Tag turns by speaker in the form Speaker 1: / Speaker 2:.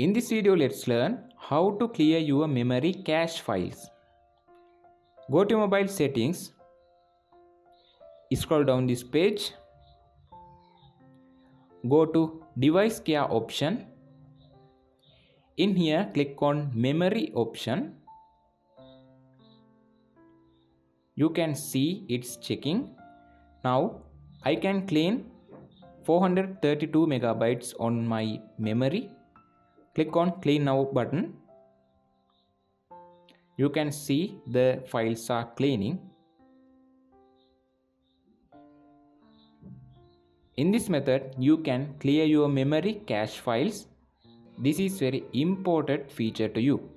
Speaker 1: In this video, let's learn how to clear your memory cache files. Go to mobile settings, scroll down this page, go to device care option. In here, click on memory option. You can see it's checking. Now I can clean 432 megabytes on my memory. Click on clean now button. You can see the files are cleaning. In this method, you can clear your memory cache files. This is very important feature to you.